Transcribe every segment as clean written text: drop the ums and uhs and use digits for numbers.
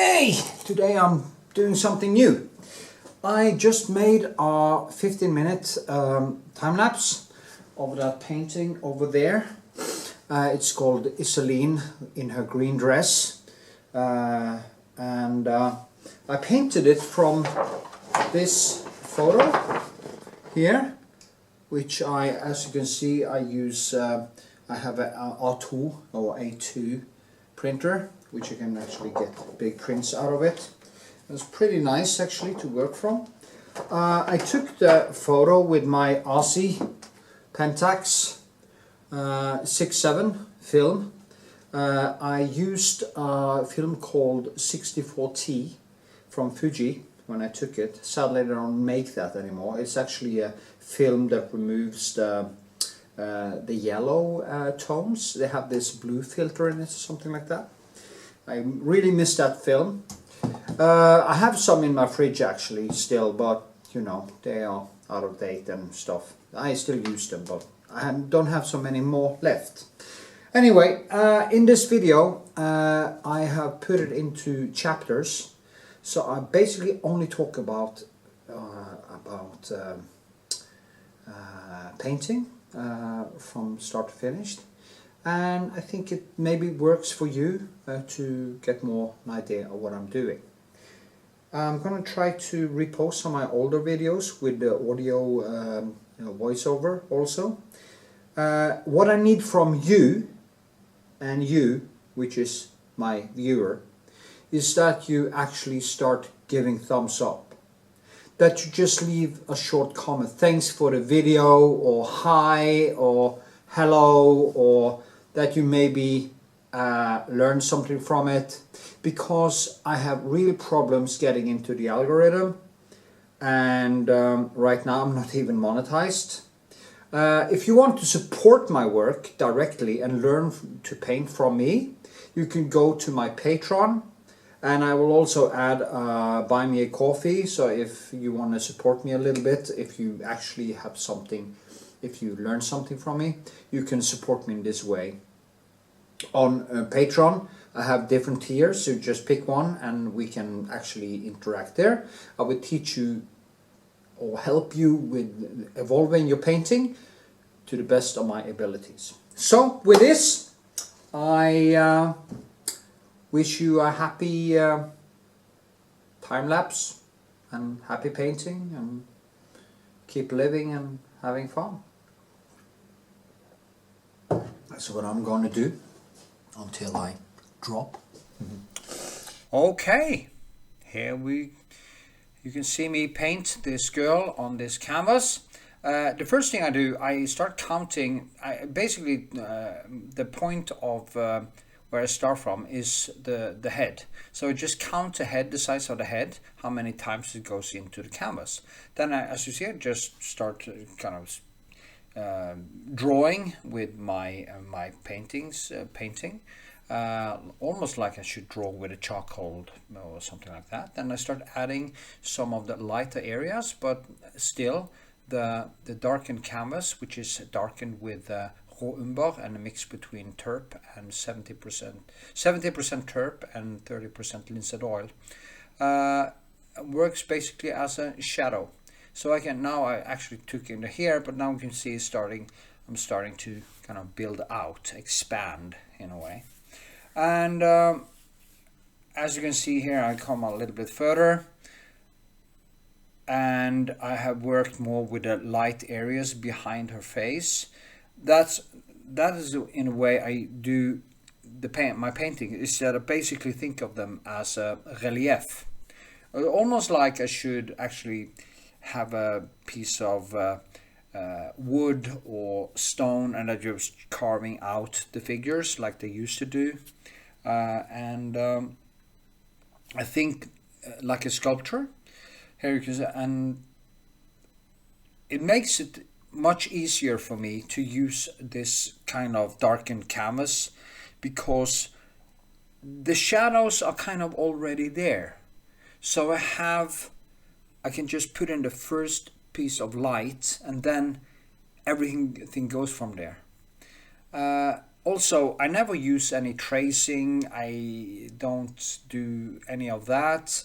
Okay, today I'm doing something new. I just made a 15-minute time lapse of that painting over there. It's called Iselin in her green dress, and I painted it from this photo here, which as you can see, I use. I have a R2 or A2 printer, which you can actually get big prints out of it. It's pretty nice actually to work from. I took the photo with my RC Pentax 6.7 film. I used a film called 64T from Fuji when I took it. Sadly, they don't make that anymore. It's actually a film that removes the yellow tones. They have this blue filter in it, something like that. I really miss that film. I have some in my fridge actually still, but you know, they are out of date and stuff. I still use them, but I don't have so many more left. Anyway, in this video I have put it into chapters, so I basically only talk about painting from start to finish. And I think it maybe works for you to get more an idea of what I'm doing. I'm going to try to repost some of my older videos with the audio voiceover also. What I need from you, and you, which is my viewer, is that you actually start giving thumbs up. That you just leave a short comment. Thanks for the video, or hi, or hello, or that you maybe learn something from it, because I have real problems getting into the algorithm, and right now I'm not even monetized. If you want to support my work directly and learn to paint from me, you can go to my Patreon, and I will also add buy me a coffee. So if you want to support me a little bit, if you actually have something, if you learn something from me, you can support me in this way. On Patreon, I have different tiers, so just pick one and we can actually interact there. I will teach you or help you with evolving your painting to the best of my abilities. So with this, I wish you a happy time lapse and happy painting, and keep living and having fun. That's what I'm going to do until I drop. Okay, here you can see me paint this girl on this canvas. The first thing I do, I start counting. Basically, the point of where I start from is the head. So I just count the head, the size of the head, how many times it goes into the canvas. Then as you see, I just start kind of drawing with my painting, almost like I should draw with a charcoal or something like that. Then I start adding some of the lighter areas, but still the darkened canvas, which is darkened with raw umber and a mix between terp and 70% terp and 30% linseed oil, works basically as a shadow. So I actually took in the hair, but now you can see I'm starting to kind of build out, expand in a way. And as you can see here, I come a little bit further, and I have worked more with the light areas behind her face. That is in a way I do my painting, is that I basically think of them as a relief, almost like I should actually have a piece of wood or stone, and I'm just carving out the figures like they used to do, and I think like a sculpture. Here you can see, and it makes it much easier for me to use this kind of darkened canvas, because the shadows are kind of already there. So I can just put in the first piece of light, and then everything goes from there. Also, I never use any tracing. I don't do any of that.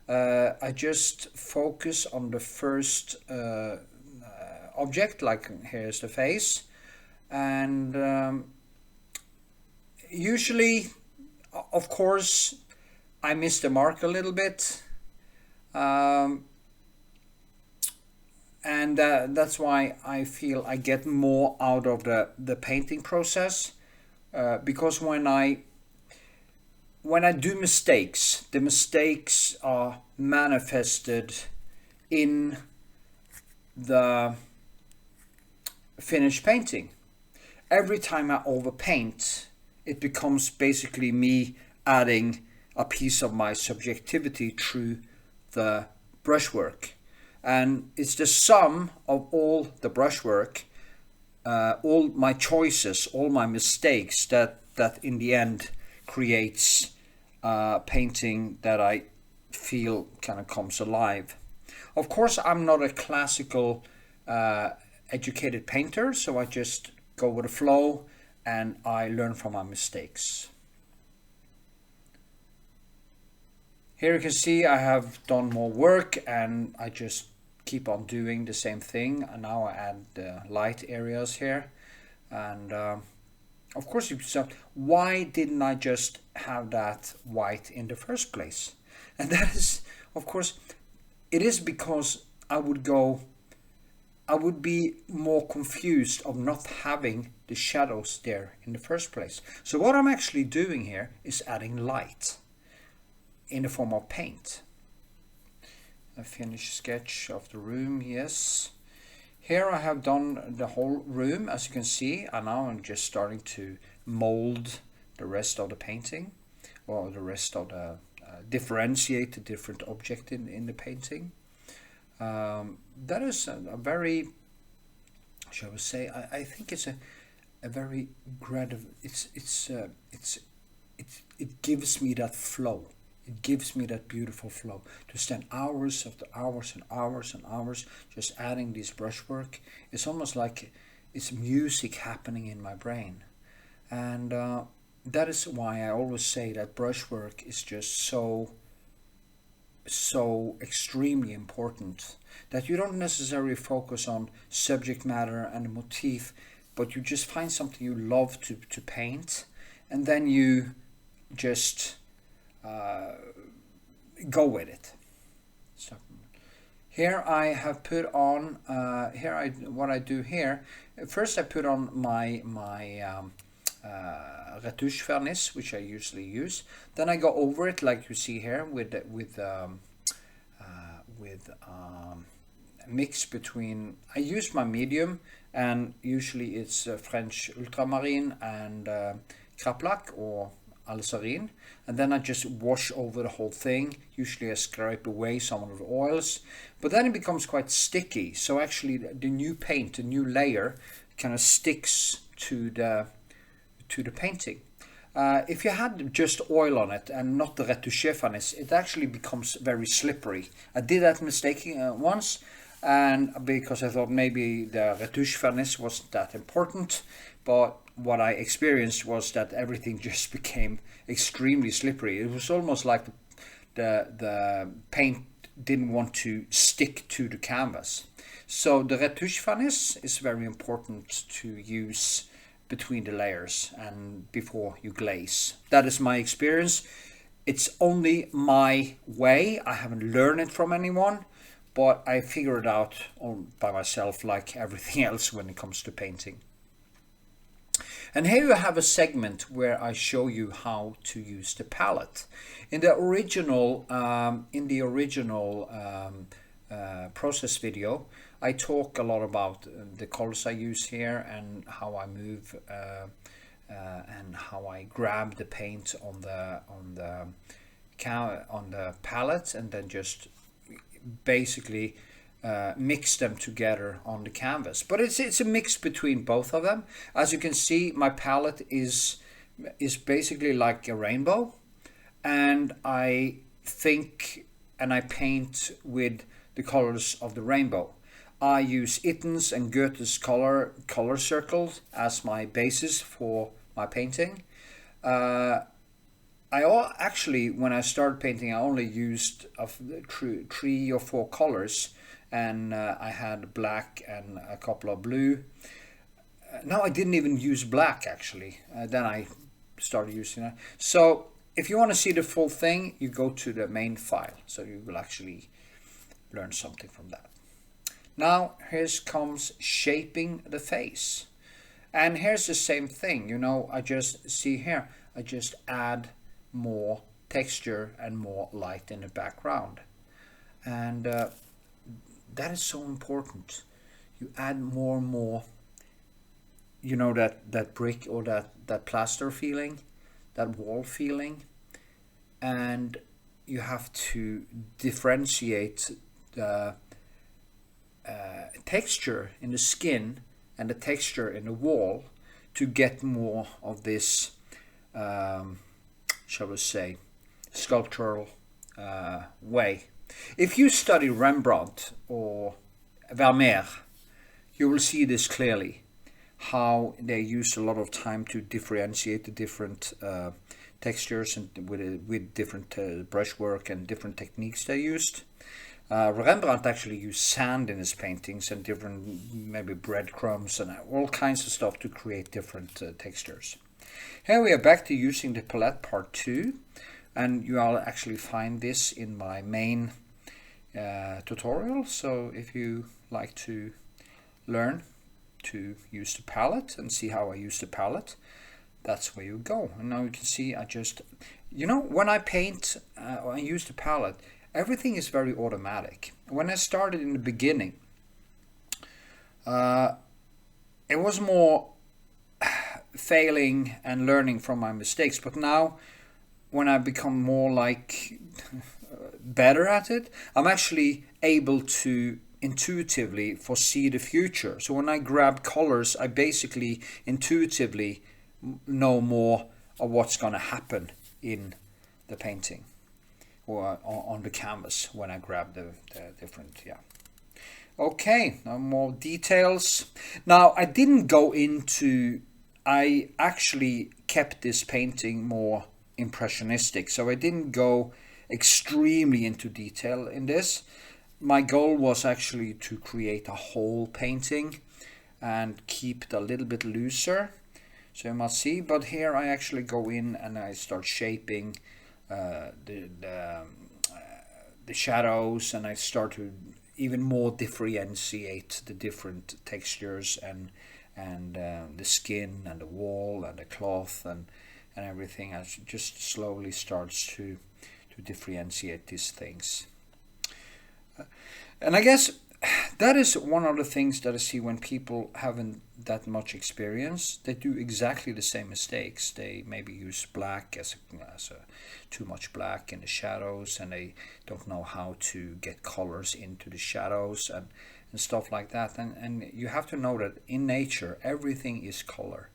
I just focus on the first object, like here's the face, and usually, of course, I miss the mark a little bit, um, and that's why I feel I get more out of the painting process, because when I do mistakes, the mistakes are manifested in the finished painting. Every time I overpaint, it becomes basically me adding a piece of my subjectivity through the brushwork. And it's the sum of all the brushwork, all my choices, all my mistakes that in the end creates a painting that I feel kind of comes alive. Of course, I'm not a classical educated painter, so I just go with the flow and I learn from my mistakes. Here you can see I have done more work and I just keep on doing the same thing, and now I add the light areas here. And of course you say, why didn't I just have that white in the first place? And that is, of course, it is because I would be more confused of not having the shadows there in the first place. So what I'm actually doing here is adding light in the form of paint. A finished sketch of the room, yes. Here I have done the whole room, as you can see, and now I'm just starting to mold the rest of the painting, or the rest of the differentiate the different object in the painting. That is a very, shall we say, I think it's a very it gives me that flow. It gives me that beautiful flow to spend hours after hours and hours and hours just adding this brushwork. It's almost like it's music happening in my brain, and that is why I always say that brushwork is just so extremely important, that you don't necessarily focus on subject matter and the motif, but you just find something you love to paint, and then you just go with it. So here I have put on what I do here. First I put on my retouche vernice, which I usually use. Then I go over it like you see here with a mix between, I use my medium, and usually it's French ultramarine and craplac or alizarin, and then I just wash over the whole thing. Usually I scrape away some of the oils, but then it becomes quite sticky, so actually the new paint, the new layer, kind of sticks to the painting. If you had just oil on it and not the retouche vernice, it actually becomes very slippery. I did that mistake once, and because I thought maybe the retouche vernice wasn't that important, but what I experienced was that everything just became extremely slippery. It was almost like the paint didn't want to stick to the canvas. So the retouche vernice is very important to use between the layers and before you glaze. That is my experience. It's only my way. I haven't learned it from anyone, but I figured it out all by myself, like everything else when it comes to painting. And here you have a segment where I show you how to use the palette. In the original process video, I talk a lot about the colors I use here and how I move and how I grab the paint on the palette and then just basically mix them together on the canvas. But it's a mix between both of them. As you can see, my palette is basically like a rainbow, and I think and I paint with the colors of the rainbow. I use Itten's and Goethe's color circles as my basis for my painting. Actually, when I started painting, I only used 3 or 4 colors, and I had black and a couple of blue. No, I didn't even use black actually. Then I started using it. So if you want to see the full thing, you go to the main file, so you will actually learn something from that. Now here comes shaping the face, and here's the same thing. You know, I just see here, I just add more texture and more light in the background, and that is so important. You add more and more, you know, that brick or that plaster feeling, that wall feeling, and you have to differentiate the texture in the skin and the texture in the wall to get more of this, shall we say, sculptural way. If you study Rembrandt or Vermeer, you will see this clearly, how they use a lot of time to differentiate the different textures and with different brushwork and different techniques they used. Rembrandt actually used sand in his paintings and different maybe breadcrumbs and all kinds of stuff to create different textures. Here we are back to using the palette part 2, and you will actually find this in my main tutorial. So if you like to learn to use the palette and see how I use the palette, that's where you go. And now you can see I just, you know, when I paint or I use the palette, everything is very automatic. When I started in the beginning, it was more failing and learning from my mistakes. But now, when I become more like better at it, I'm actually able to intuitively foresee the future. So when I grab colors, I basically intuitively know more of what's going to happen in the painting or on the canvas when I grab the different, yeah. Okay, now more details. Now I didn't go into, I actually kept this painting more impressionistic, so I didn't go extremely into detail in this. My goal was actually to create a whole painting and keep it a little bit looser, so you must see. But here I actually go in and I start shaping the shadows, and I start to even more differentiate the different textures and the skin and the wall and the cloth and everything. I just slowly starts to differentiate these things. And I guess that is one of the things that I see when people haven't that much experience. They do exactly the same mistakes. They maybe use black as too much black in the shadows, and they don't know how to get colors into the shadows and stuff like that. And you have to know that in nature, everything is color.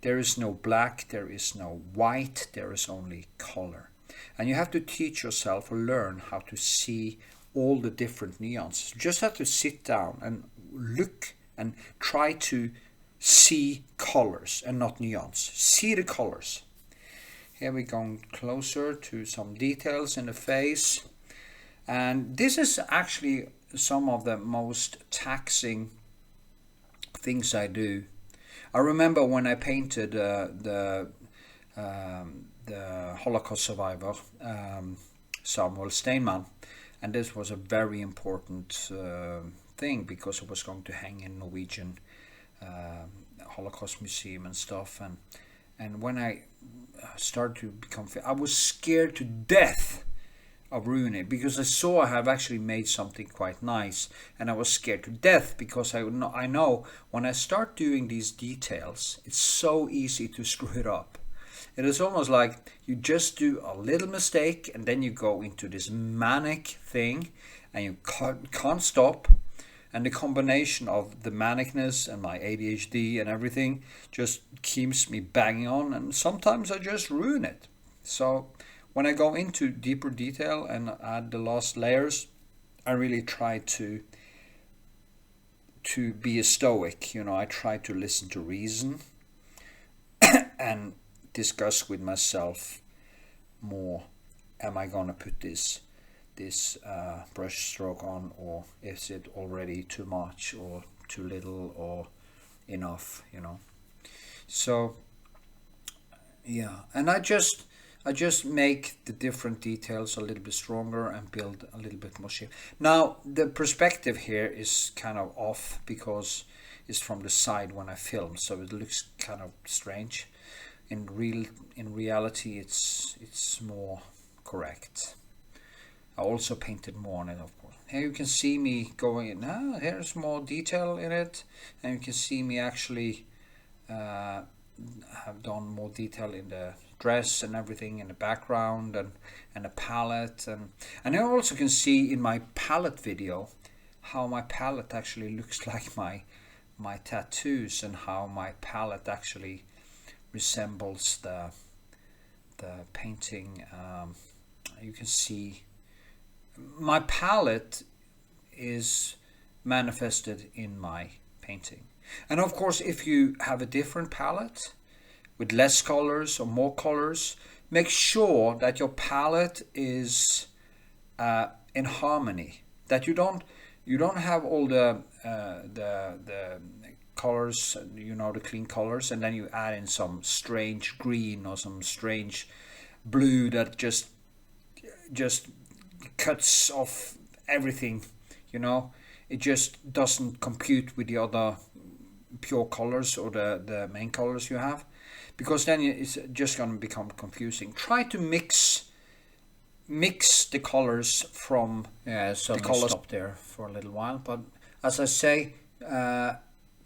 There is no black, there is no white, there is only color. And you have to teach yourself or learn how to see all the different nuances. You just have to sit down and look and try to see colors and not nuance. See the colors. Here we're going closer to some details in the face. And this is actually some of the most taxing things I do. I remember when I painted the Holocaust survivor, Samuel Steinmann. And this was a very important thing because it was going to hang in Norwegian Holocaust Museum and stuff. And when I started to become, I was scared to death of ruining it because I saw I have actually made something quite nice, and I was scared to death because I know when I start doing these details, it's so easy to screw it up. It is almost like you just do a little mistake and then you go into this manic thing and you can't stop. And the combination of the manicness and my ADHD and everything just keeps me banging on, and sometimes I just ruin it. So when I go into deeper detail and add the last layers, I really try to be a stoic. You know, I try to listen to reason. and discuss with myself more, am I gonna put this brush stroke on, or is it already too much or too little or enough, you know. So yeah, and I just make the different details a little bit stronger and build a little bit more shape. Now the perspective here is kind of off because it's from the side when I film, so it looks kind of strange. In reality it's more correct. I also painted more on it, of course. Here you can see me going in. Here's more detail in it, and you can see me actually have done more detail in the dress and everything, in the background and the palette, and you also can see in my palette video how my palette actually looks like my tattoos, and how my palette actually resembles the painting. You can see my palette is manifested in my painting. And of course, if you have a different palette with less colors or more colors, make sure that your palette is in harmony, that you don't have all the colors, you know, the clean colors, and then you add in some strange green or some strange blue that just cuts off everything, you know. It just doesn't compute with the other pure colors or the main colors you have, because then it's just going to become confusing. Try to mix the colors from the colors up there for a little while. But as I say,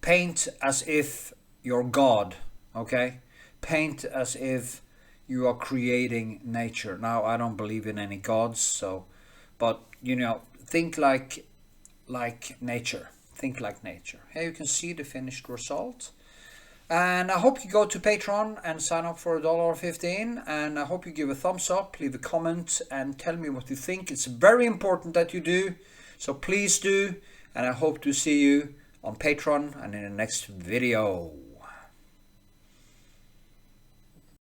paint as if you're God, okay? Paint as if you are creating nature. Now, I don't believe in any gods, so, but you know, think like nature. Think like nature. Here you can see the finished result. And I hope you go to Patreon and sign up for $1.15. And I hope you give a thumbs up, leave a comment, and tell me what you think. It's very important that you do. So please do. And I hope to see you on Patreon and in the next video.